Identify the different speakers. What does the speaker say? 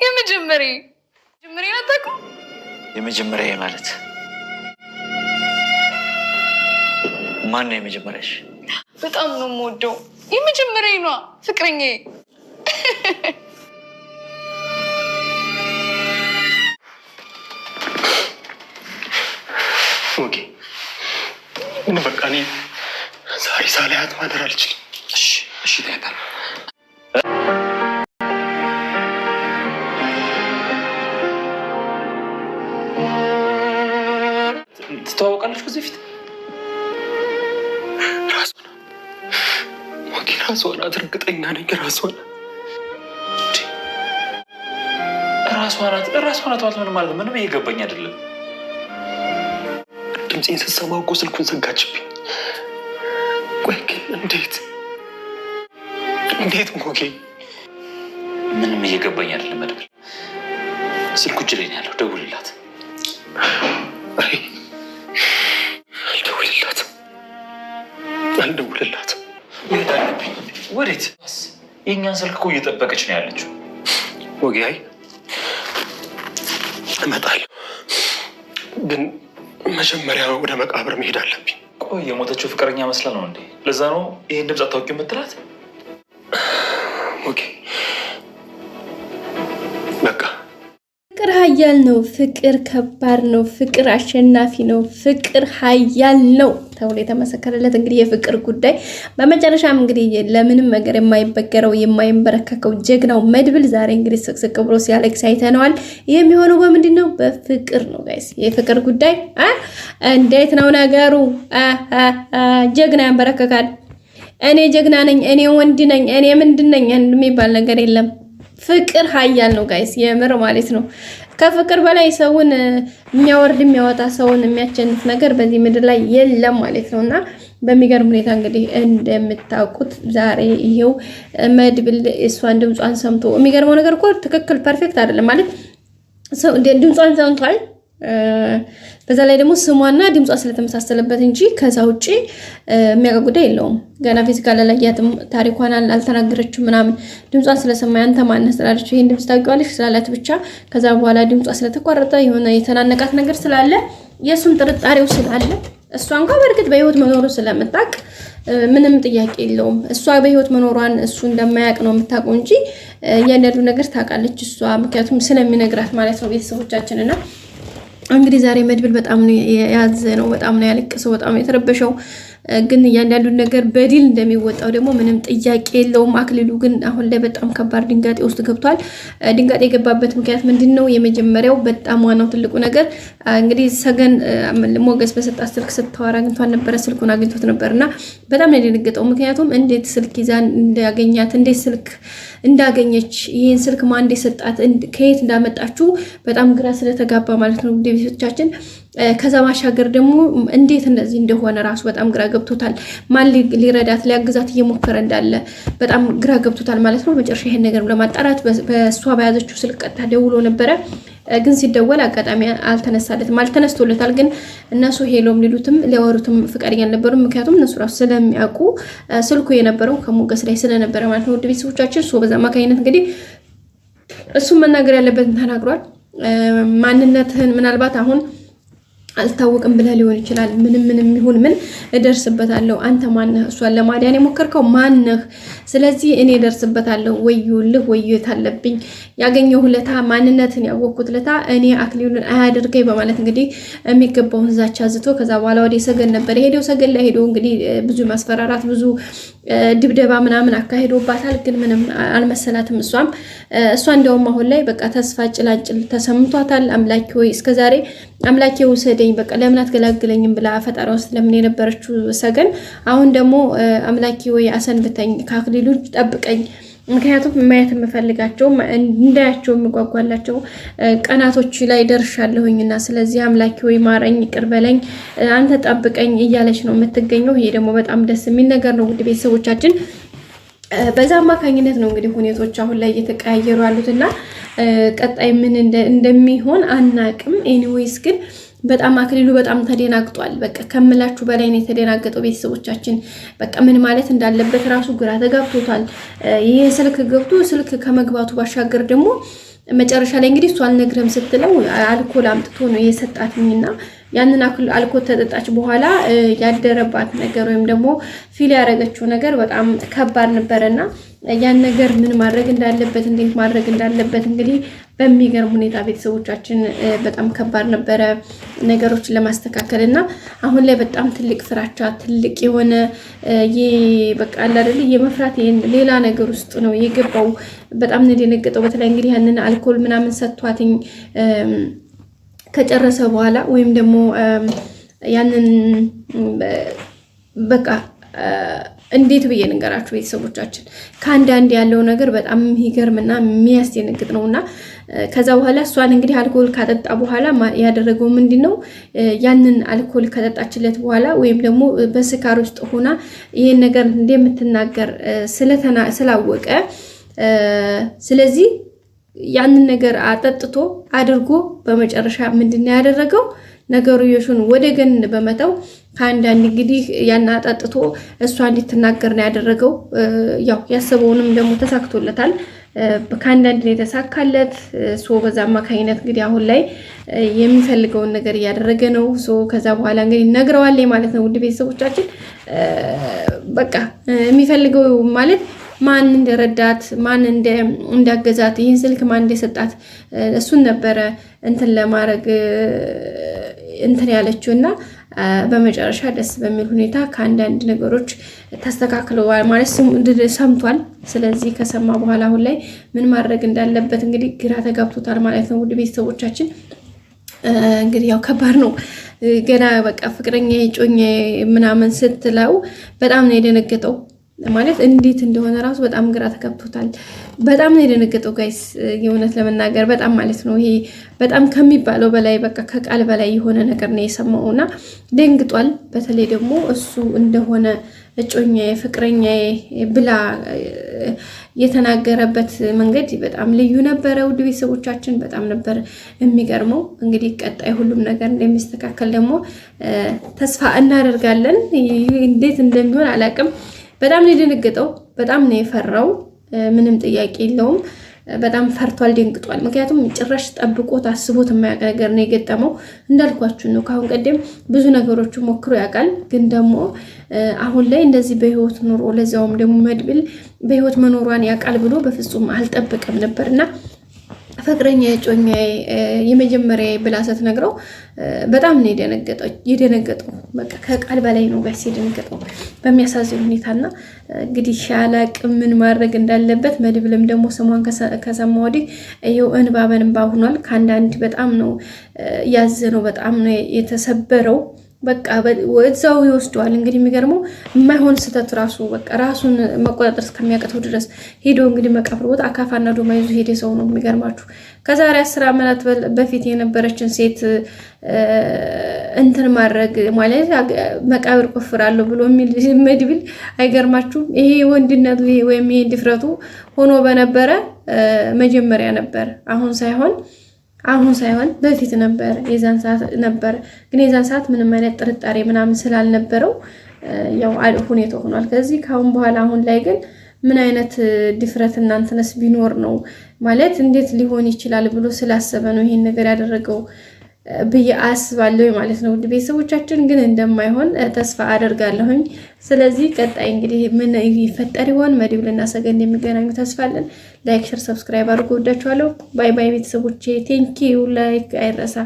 Speaker 1: የመጀመሪያ ናታኩ
Speaker 2: የመጀመሪያ ማለት ማን ነው የመጀመሪያሽ?
Speaker 1: በጣም ነው የምወደው። የመጀመሪያ ነው ፍቅረኛዬ።
Speaker 3: ኦኬ ምን በቃ እኔ ዛሬ ሳላያት ማደር አልችልም።
Speaker 2: እሺ ታያታለህ። ትተዋወቃለች ከዚህ በፊት?
Speaker 3: ራሷ ናት፣ እርግጠኛ ነኝ ራሷ
Speaker 2: ናት። ራሷ ናት ምን ማለት ነው? ምንም እየገባኝ አይደለም።
Speaker 3: ድምፄን ስትሰማ እኮ ስልኩን ዘጋችብኝ። ቆይ ግን እንዴት ሞጌ?
Speaker 2: ምንም እየገባኝ አይደለም። መድብል ስልኩ እጅ ላይ ነው ያለው። ደውልላት።
Speaker 3: አልደውልላትም።
Speaker 2: መሄድ አለብኝ። ወዴት? የእኛን ስልክ እኮ እየጠበቀች ነው ያለችው።
Speaker 3: ሞጌ አይ እመጣለሁ፣ ግን መጀመሪያ ወደ መቃብር መሄድ አለብኝ።
Speaker 2: ቆይ የሞተችው ፍቅረኛ መስላ ነው እንዴ? ለዛ ነው ይሄን ድምፅ አታውቂው የምትላት?
Speaker 3: ኦኬ በቃ
Speaker 4: ፍቅር ኃያል ነው። ፍቅር ከባድ ነው። ፍቅር አሸናፊ ነው። ፍቅር ኃያል ነው ተብሎ የተመሰከረለት እንግዲህ የፍቅር ጉዳይ በመጨረሻም እንግዲህ ለምንም ነገር የማይበገረው የማይንበረከከው ጀግናው መድብል ዛሬ እንግዲህ ስቅስቅ ብሎ ሲያለቅስ አይተነዋል። ይህ የሚሆነው በምንድን ነው? በፍቅር ነው ጋይስ። የፍቅር ጉዳይ እንዴት ነው ነገሩ? ጀግና ያንበረከካል። እኔ ጀግና ነኝ፣ እኔ ወንድ ነኝ፣ እኔ ምንድን ነኝ የሚባል ነገር የለም። ፍቅር ኃያል ነው ጋይስ፣ የምር ማለት ነው። ከፍቅር በላይ ሰውን የሚያወርድ የሚያወጣ ሰውን የሚያቸንፍ ነገር በዚህ ምድር ላይ የለም ማለት ነውና በሚገርም ሁኔታ እንግዲህ እንደምታውቁት ዛሬ ይሄው መድብል እሷን ድምጿን ሰምቶ የሚገርመው ነገር እኮ ትክክል ፐርፌክት አይደለም ማለት ሰው ድምጿን ሰምቷል። በዛ ላይ ደግሞ ስሟና ድምጿ ስለተመሳሰለበት እንጂ ከዛ ውጪ የሚያውቅ ጉዳይ የለውም። ገና ፊዚካል አላያትም፣ ታሪኳን አልተናገረችም ምናምን። ድምጿን ስለሰማ አንተ ማነህ ስላለች ይሄን ድምጽ ታውቂዋለሽ ስላላት ብቻ ከዛ በኋላ ድምጿ ስለተቋረጠ የሆነ የተናነቃት ነገር ስላለ የሱም ጥርጣሬው ስላለ እሷ እንኳን በእርግጥ በህይወት መኖሩ ስለምታውቅ ምንም ጥያቄ የለውም። እሷ በህይወት መኖሯን እሱ እንደማያውቅ ነው የምታውቀው እንጂ እያንዳንዱ ነገር ታውቃለች እሷ፣ ምክንያቱም ስለሚነግራት ማለት ነው ቤተሰቦቻችንና እንግዲህ ዛሬ መድብል በጣም ነው ያዘነው፣ በጣም ነው ያለቀሰው፣ በጣም ነው የተረበሸው። ግን እያንዳንዱ ነገር በዲል እንደሚወጣው ደግሞ ምንም ጥያቄ የለውም። አክሊሉ ግን አሁን ላይ በጣም ከባድ ድንጋጤ ውስጥ ገብቷል። ድንጋጤ የገባበት ምክንያት ምንድነው? የመጀመሪያው በጣም ዋናው ትልቁ ነገር እንግዲህ ሰገን ሞገስ በሰጣት ስልክ ስታወራ አግኝቷን ነበረ፣ ስልኩን አግኝቶት ነበርና በጣም ነው የደነገጠው። ምክንያቱም እንዴት ስልክ ይዛ እንዳገኛት፣ እንዴት ስልክ እንዳገኘች፣ ይሄን ስልክ ማን እንደሰጣት፣ ከየት እንዳመጣችው በጣም ግራ ስለተጋባ ማለት ነው ቤተሰቦቻችን። ከዛ ማሻገር ደግሞ እንዴት እንደዚህ እንደሆነ ራሱ በጣም ግራ ገብቶታል። ማን ሊረዳት ሊያግዛት እየሞከረ እንዳለ በጣም ግራ ገብቶታል ማለት ነው። መጨረሻ ይሄን ነገር ለማጣራት በእሷ በያዘችው ስልክ ቀጥታ ደውሎ ነበረ። ግን ሲደወል አጋጣሚ አልተነሳለትም፣ አልተነስቶለታል። ግን እነሱ ሄሎም ሊሉትም ሊያወሩትም ፍቃደኛ አልነበሩም። ምክንያቱም እነሱ ራሱ ስለሚያውቁ ስልኩ የነበረው ከሞገስ ላይ ስለነበረ ማለት ነው። ውድ ቤተሰቦቻችን በዛ አማካኝነት እንግዲህ እሱም መናገር ያለበትን ተናግሯል። ማንነትህን ምናልባት አሁን አልታወቅም ብለህ ሊሆን ይችላል። ምንም ይሁን ምን እደርስበታለሁ። አንተ ማነህ? እሷን ለማዳን የሞከርከው ማነህ? ስለዚህ እኔ እደርስበታለሁ። ወዮልህ፣ ወዮት አለብኝ። ያገኘው ለታ ማንነትን ያወቅኩት ለታ እኔ አክሊሉን አያደርገኝ በማለት እንግዲህ የሚገባውን ዛቻ አዝቶ ከዛ በኋላ ወደ ሰገን ነበር ሄደው። ሰገን ላይ ሄዶ እንግዲህ ብዙ ማስፈራራት ብዙ ድብደባ ምናምን አካሂዶባታል። ግን ምንም አልመሰላትም። እሷ እንደውም አሁን ላይ በቃ ተስፋ ጭላጭል ተሰምቷታል። አምላኬ ወይ እስከዛሬ አምላኬ ውሰደኝ በቃ ለምን አትገላግለኝም ብላ ፈጣሪ ውስጥ ለምን የነበረችው ሰገን አሁን ደግሞ አምላኬ ወይ አሰንብተኝ፣ ከአክሊሉ ጠብቀኝ፣ ምክንያቱም ማየት የምፈልጋቸው እንዳያቸው የምጓጓላቸው ቀናቶች ላይ ደርሻለሁኝና ስለዚህ አምላኬ ወይ ማረኝ፣ ይቅር በለኝ፣ አንተ ጠብቀኝ እያለች ነው የምትገኘው። ይሄ ደግሞ በጣም ደስ የሚል ነገር ነው ውድ ቤተሰቦቻችን። በዛ አማካኝነት ነው እንግዲህ ሁኔታዎች አሁን ላይ እየተቀያየሩ ያሉትና ቀጣይ ምን እንደሚሆን አናቅም። ኤኒዌይስ ግን በጣም አክሊሉ በጣም ተደናግጧል። በቃ ከምላችሁ በላይ ነው የተደናገጠው። ቤተሰቦቻችን በቃ ምን ማለት እንዳለበት ራሱ ግራ ተጋብቶታል። ይሄ ስልክ ገብቶ ስልክ ከመግባቱ ባሻገር ደግሞ መጨረሻ ላይ እንግዲህ እሱ አልነግረም ስትለው አልኮል አምጥቶ ነው የሰጣትኝና ያንን አልኮል ተጠጣች በኋላ ያደረባት ነገር ወይም ደግሞ ፊል ያደረገችው ነገር በጣም ከባድ ነበርና ያን ነገር ምን ማድረግ እንዳለበት እንዴት ማድረግ እንዳለበት እንግዲህ በሚገርም ሁኔታ ቤተሰቦቻችን በጣም ከባድ ነበረ ነገሮችን ለማስተካከልና አሁን ላይ በጣም ትልቅ ፍራቻ ትልቅ የሆነ በቃ አይደል የመፍራት ሌላ ነገር ውስጥ ነው የገባው። በጣም ነው የደነገጠው። በተለይ እንግዲህ ያንን አልኮል ምናምን ሰጥቷትኝ ከጨረሰ በኋላ ወይም ደግሞ ያንን በቃ እንዴት ብዬ ንገራችሁ ቤተሰቦቻችን ከአንዳንድ ያለው ነገር በጣም የሚገርምና የሚያስደነግጥ ነውና ከዛ በኋላ እሷን እንግዲህ አልኮል ካጠጣ በኋላ ያደረገው ምንድነው ያንን አልኮል ከጠጣችለት በኋላ ወይም ደግሞ በስካር ውስጥ ሆና ይሄን ነገር እንደምትናገር ስላወቀ ስለዚህ ያንን ነገር አጠጥቶ አድርጎ በመጨረሻ ምንድነው ያደረገው ነገሩ የሹን ወደ ገን በመተው ከአንዳንድ እንግዲህ ያን አጠጥቶ እሷ እንድትናገር ነው ያደረገው። ያው ያሰበውንም ደግሞ ተሳክቶለታል። ከአንዳንድ ነው የተሳካለት። በዛ አማካኝነት እንግዲህ አሁን ላይ የሚፈልገውን ነገር እያደረገ ነው። ከዛ በኋላ እንግዲህ ነግረዋለች ማለት ነው። ውድ ቤተሰቦቻችን በቃ የሚፈልገው ማለት ማን እንደረዳት ማን እንዳገዛት ይህን ስልክ ማን እንደሰጣት እሱን ነበረ እንትን ለማድረግ እንትን ያለችውና በመጨረሻ ደስ በሚል ሁኔታ ከአንዳንድ ነገሮች ተስተካክለዋል ማለት ሰምቷል። ስለዚህ ከሰማ በኋላ አሁን ላይ ምን ማድረግ እንዳለበት እንግዲህ ግራ ተጋብቶታል ማለት ነው። ውድ ቤተሰቦቻችን እንግዲህ ያው ከባድ ነው። ገና በቃ ፍቅረኛ ጮኛ ምናምን ስትለው በጣም ነው የደነገጠው። ማለት እንዴት እንደሆነ ራሱ በጣም ግራ ተጋብቶታል። በጣም ነው የደነገጠው ጋይስ የእውነት ለመናገር በጣም ማለት ነው። ይሄ በጣም ከሚባለው በላይ በቃ ከቃል በላይ የሆነ ነገር ነው የሰማውና ደንግጧል። በተለይ ደግሞ እሱ እንደሆነ እጮኛ ፍቅረኛ ብላ የተናገረበት መንገድ በጣም ልዩ ነበረ። ውድ ቤተሰቦቻችን በጣም ነበር የሚገርመው። እንግዲህ ቀጣይ ሁሉም ነገር እንደሚስተካከል ደግሞ ተስፋ እናደርጋለን። እንዴት እንደሚሆን አላውቅም። በጣም ነው የደነገጠው። በጣም ነው የፈራው። ምንም ጥያቄ የለውም። በጣም ፈርቷል፣ ደንግጧል። ምክንያቱም ጭራሽ ጠብቆት አስቦት የማያውቅ ነገር ነው የገጠመው። እንዳልኳችሁ ነው ካሁን ቀደም ብዙ ነገሮች ሞክሮ ያውቃል። ግን ደግሞ አሁን ላይ እንደዚህ በህይወት ኑሮ ለዛውም ደግሞ መድብል በህይወት መኖሯን ያውቃል ብሎ በፍጹም አልጠበቀም ነበርና ፍቅረኛ ጮኛ የመጀመሪያ ብላ ስትነግረው በጣም ነው የደነገጠው። በቃ ከቃል በላይ ነው ጋር የደነገጠው በሚያሳዝን ሁኔታና እንግዲህ አላቅም ምን ማድረግ እንዳለበት። መድብልም ደግሞ ስሟን ከሰማ ወዲህ ይሄው እንባ በእንባ ሆኗል። ከአንዳንድ በጣም ነው ያዘነው፣ በጣም ነው የተሰበረው። በቃ ወዛው ይወስደዋል። እንግዲህ የሚገርመው የማይሆን ስተት ራሱ በቃ ራሱን መቆጣጠር እስከሚያቀተው ድረስ ሄዶ እንግዲህ መቃብር ቦታ አካፋና ዶማ ይዞ ሄደ ሰው ነው። የሚገርማችሁ ከዛሬ 10 ዓመታት በፊት የነበረችን ሴት እንትን ማድረግ ማለት መቃብር ቆፍራለሁ ብሎ የሚል መድብል አይገርማችሁም? ይሄ ወንድነቱ ወይም ይሄ ድፍረቱ ሆኖ በነበረ መጀመሪያ ነበር። አሁን ሳይሆን በፊት ነበር። የዛን ሰዓት ነበር። ግን የዛን ሰዓት ምንም አይነት ጥርጣሬ ምናምን ስላልነበረው ያው ሁኔታው ሆኗል። ከዚህ ካሁን በኋላ አሁን ላይ ግን ምን አይነት ድፍረት እናንተነስ ቢኖር ነው ማለት እንዴት ሊሆን ይችላል ብሎ ስላሰበ ነው ይሄን ነገር ያደረገው ብዬ አስባለሁ ማለት ነው። ውድ ቤተሰቦቻችን ግን እንደማይሆን ተስፋ አደርጋለሁኝ። ስለዚህ ቀጣይ እንግዲህ ምን ይፈጠር ይሆን? መድብልና ሰገን እንደሚገናኙ ተስፋ አለን። ላይክ፣ ሼር፣ ሰብስክራይብ አድርጉ። ወዳችኋለሁ። ባይ ባይ ቤተሰቦቼ። ቴንኪው። ላይክ አይረሳ።